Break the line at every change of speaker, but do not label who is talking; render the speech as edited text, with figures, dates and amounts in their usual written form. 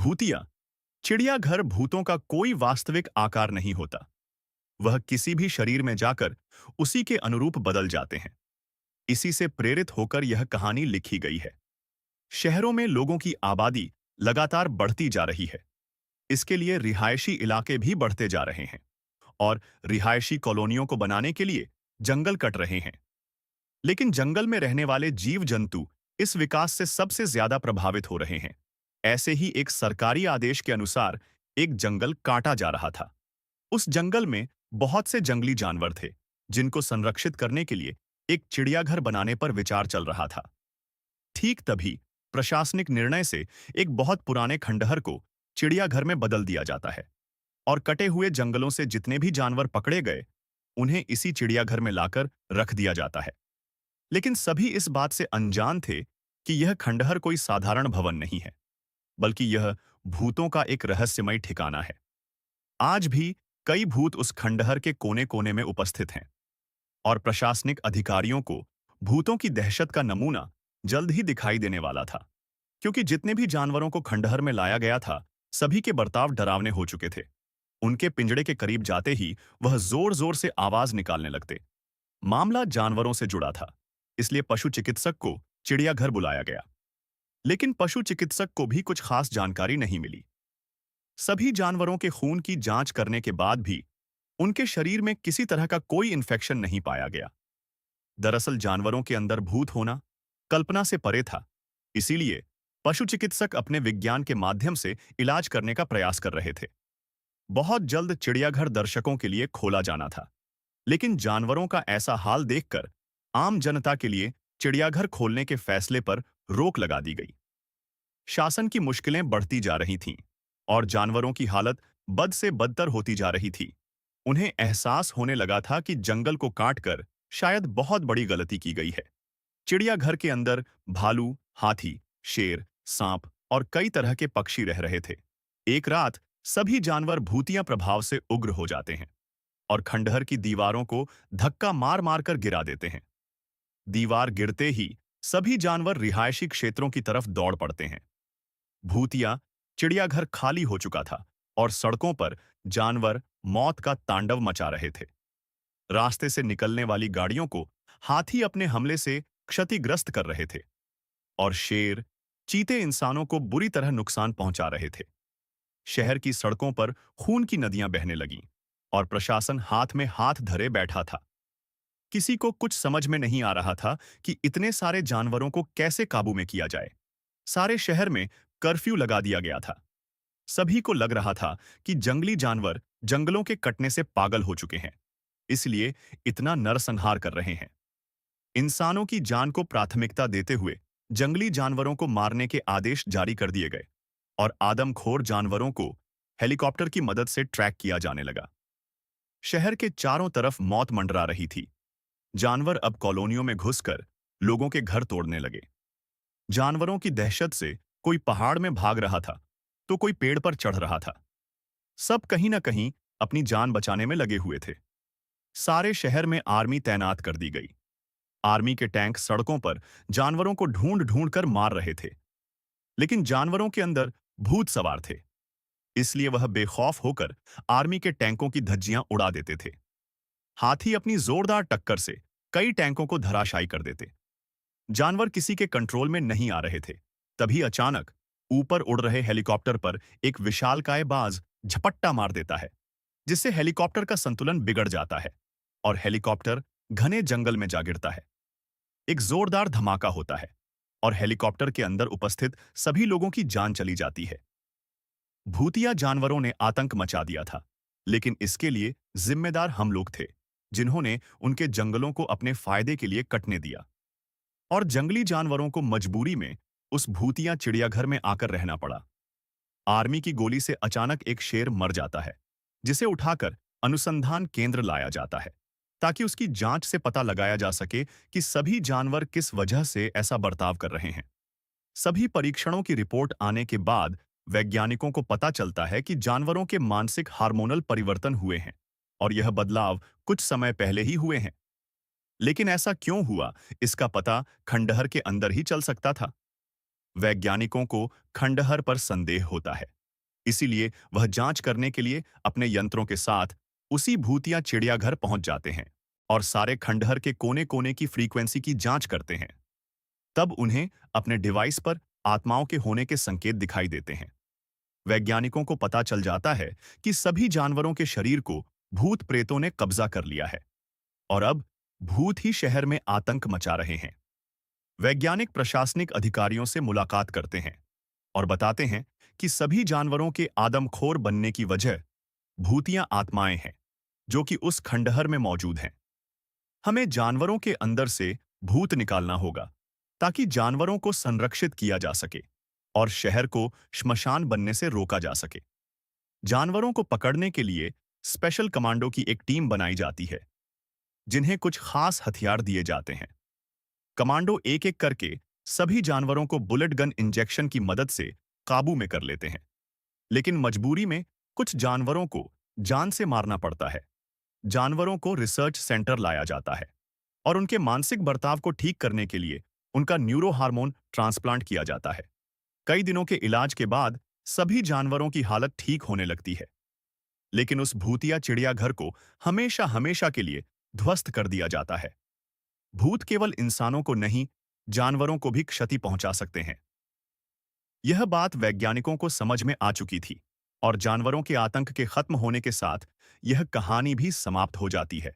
भूतिया चिड़ियाघर भूतों का कोई वास्तविक आकार नहीं होता। वह किसी भी शरीर में जाकर उसी के अनुरूप बदल जाते हैं। इसी से प्रेरित होकर यह कहानी लिखी गई है। शहरों में लोगों की आबादी लगातार बढ़ती जा रही है। इसके लिए रिहायशी इलाके भी बढ़ते जा रहे हैं और रिहायशी कॉलोनियों को बनाने के लिए जंगल कट रहे हैं। लेकिन जंगल में रहने वाले जीव जंतु इस विकास से सबसे ज्यादा प्रभावित हो रहे हैं। ऐसे ही एक सरकारी आदेश के अनुसार एक जंगल काटा जा रहा था। उस जंगल में बहुत से जंगली जानवर थे, जिनको संरक्षित करने के लिए एक चिड़ियाघर बनाने पर विचार चल रहा था। ठीक तभी प्रशासनिक निर्णय से एक बहुत पुराने खंडहर को चिड़ियाघर में बदल दिया जाता है और कटे हुए जंगलों से जितने भी जानवर पकड़े गए, उन्हें इसी चिड़ियाघर में लाकर रख दिया जाता है। लेकिन सभी इस बात से अनजान थे कि यह खंडहर कोई साधारण भवन नहीं है, बल्कि यह भूतों का एक रहस्यमय ठिकाना है। आज भी कई भूत उस खंडहर के कोने-कोने में उपस्थित हैं और प्रशासनिक अधिकारियों को भूतों की दहशत का नमूना जल्द ही दिखाई देने वाला था, क्योंकि जितने भी जानवरों को खंडहर में लाया गया था, सभी के बर्ताव डरावने हो चुके थे। उनके पिंजड़े के करीब जाते ही वह जोर-जोर से आवाज निकालने लगते। मामला जानवरों से जुड़ा था, इसलिए पशु चिकित्सक को चिड़ियाघर बुलाया गया। लेकिन पशु चिकित्सक को भी कुछ खास जानकारी नहीं मिली। सभी जानवरों के खून की जांच करने के बाद भी उनके शरीर में किसी तरह का कोई इन्फेक्शन नहीं पाया गया। दरअसल जानवरों के अंदर भूत होना कल्पना से परे था, इसीलिए पशु चिकित्सक अपने विज्ञान के माध्यम से इलाज करने का प्रयास कर रहे थे। बहुत जल्द चिड़ियाघर दर्शकों के लिए खोला जाना था, लेकिन जानवरों का ऐसा हाल देखकर आम जनता के लिए चिड़ियाघर खोलने के फैसले पर रोक लगा दी गई। शासन की मुश्किलें बढ़ती जा रही थीं और जानवरों की हालत बद से बदतर होती जा रही थी। उन्हें एहसास होने लगा था कि जंगल को काटकर शायद बहुत बड़ी गलती की गई है। चिड़ियाघर के अंदर भालू, हाथी, शेर, सांप और कई तरह के पक्षी रह रहे थे। एक रात सभी जानवर भूतिया प्रभाव से उग्र हो जाते हैं और खंडहर की दीवारों को धक्का मार मार कर गिरा देते हैं। दीवार गिरते ही सभी जानवर रिहायशी क्षेत्रों की तरफ दौड़ पड़ते हैं। भूतिया चिड़ियाघर खाली हो चुका था और सड़कों पर जानवर मौत का तांडव मचा रहे थे। रास्ते से निकलने वाली गाड़ियों को हाथी अपने हमले से क्षतिग्रस्त कर रहे थे और शेर, चीते इंसानों को बुरी तरह नुकसान पहुंचा रहे थे। शहर की सड़कों पर खून की नदियां बहने लगीं और प्रशासन हाथ में हाथ धरे बैठा था। किसी को कुछ समझ में नहीं आ रहा था कि इतने सारे जानवरों को कैसे काबू में किया जाए। सारे शहर में कर्फ्यू लगा दिया गया था। सभी को लग रहा था कि जंगली जानवर जंगलों के कटने से पागल हो चुके हैं, इसलिए इतना नरसंहार कर रहे हैं। इंसानों की जान को प्राथमिकता देते हुए जंगली जानवरों को मारने के आदेश जारी कर दिए गए और आदमखोर जानवरों को हेलीकॉप्टर की मदद से ट्रैक किया जाने लगा। शहर के चारों तरफ मौत मंडरा रही थी। जानवर अब कॉलोनियों में घुसकर लोगों के घर तोड़ने लगे। जानवरों की दहशत से कोई पहाड़ में भाग रहा था, तो कोई पेड़ पर चढ़ रहा था। सब कहीं न कहीं अपनी जान बचाने में लगे हुए थे। सारे शहर में आर्मी तैनात कर दी गई। आर्मी के टैंक सड़कों पर जानवरों को ढूंढ ढूंढ कर मार रहे थे। लेकिन जानवरों के अंदर भूत सवार थे, इसलिए वह बेखौफ होकर आर्मी के टैंकों की धज्जियां उड़ा देते थे। हाथी अपनी जोरदार टक्कर से कई टैंकों को धराशायी कर देते। जानवर किसी के कंट्रोल में नहीं आ रहे थे। तभी अचानक ऊपर उड़ रहे हेलीकॉप्टर पर एक विशालकाय बाज झपट्टा मार देता है, जिससे हेलीकॉप्टर का संतुलन बिगड़ जाता है और हेलीकॉप्टर घने जंगल में जा गिरता है। एक जोरदार धमाका होता है और हेलीकॉप्टर के अंदर उपस्थित सभी लोगों की जान चली जाती है। भूतिया जानवरों ने आतंक मचा दिया था, लेकिन इसके लिए जिम्मेदार हम लोग थे, जिन्होंने उनके जंगलों को अपने फायदे के लिए कटने दिया और जंगली जानवरों को मजबूरी में उस भूतिया चिड़ियाघर में आकर रहना पड़ा। आर्मी की गोली से अचानक एक शेर मर जाता है, जिसे उठाकर अनुसंधान केंद्र लाया जाता है, ताकि उसकी जांच से पता लगाया जा सके कि सभी जानवर किस वजह से ऐसा बर्ताव कर रहे हैं। सभी परीक्षणों की रिपोर्ट आने के बाद वैज्ञानिकों को पता चलता है कि जानवरों के मानसिक हार्मोनल परिवर्तन हुए हैं और यह बदलाव कुछ समय पहले ही हुए हैं। लेकिन ऐसा क्यों हुआ, इसका पता खंडहर के अंदर ही चल सकता था। वैज्ञानिकों को खंडहर पर संदेह होता है। इसीलिए वह जांच करने के लिए अपने यंत्रों के साथ उसी भूतिया चिड़ियाघर पहुंच जाते हैं और सारे खंडहर के कोने-कोने की फ्रीक्वेंसी की जांच करते हैं। तब उन्हें अपने डिवाइस पर आत्माओं के होने के संकेत दिखाई देते हैं। वैज्ञानिकों को पता चल जाता है कि सभी जानवरों के शरीर को भूत प्रेतों ने कब्जा कर लिया है और अब भूत ही शहर में आतंक मचा रहे हैं। वैज्ञानिक प्रशासनिक अधिकारियों से मुलाकात करते हैं और बताते हैं कि सभी जानवरों के आदमखोर बनने की वजह भूतिया आत्माएं हैं, जो कि उस खंडहर में मौजूद हैं। हमें जानवरों के अंदर से भूत निकालना होगा ताकि जानवरों को संरक्षित किया जा सके और शहर को श्मशान बनने से रोका जा सके। जानवरों को पकड़ने के लिए स्पेशल कमांडो की एक टीम बनाई जाती है, जिन्हें कुछ खास हथियार दिए जाते हैं। कमांडो एक-एक करके सभी जानवरों को बुलेट गन इंजेक्शन की मदद से काबू में कर लेते हैं। लेकिन मजबूरी में कुछ जानवरों को जान से मारना पड़ता है। जानवरों को रिसर्च सेंटर लाया जाता है और उनके मानसिक बर्ताव को ठीक करने के लिए उनका न्यूरो हार्मोन ट्रांसप्लांट किया जाता है। कई दिनों के इलाज के बाद सभी जानवरों की हालत ठीक होने लगती है। लेकिन उस भूतिया चिड़ियाघर को हमेशा हमेशा के लिए ध्वस्त कर दिया जाता है। भूत केवल इंसानों को नहीं, जानवरों को भी क्षति पहुंचा सकते हैं। यह बात वैज्ञानिकों को समझ में आ चुकी थी और जानवरों के आतंक के खत्म होने के साथ यह कहानी भी समाप्त हो जाती है।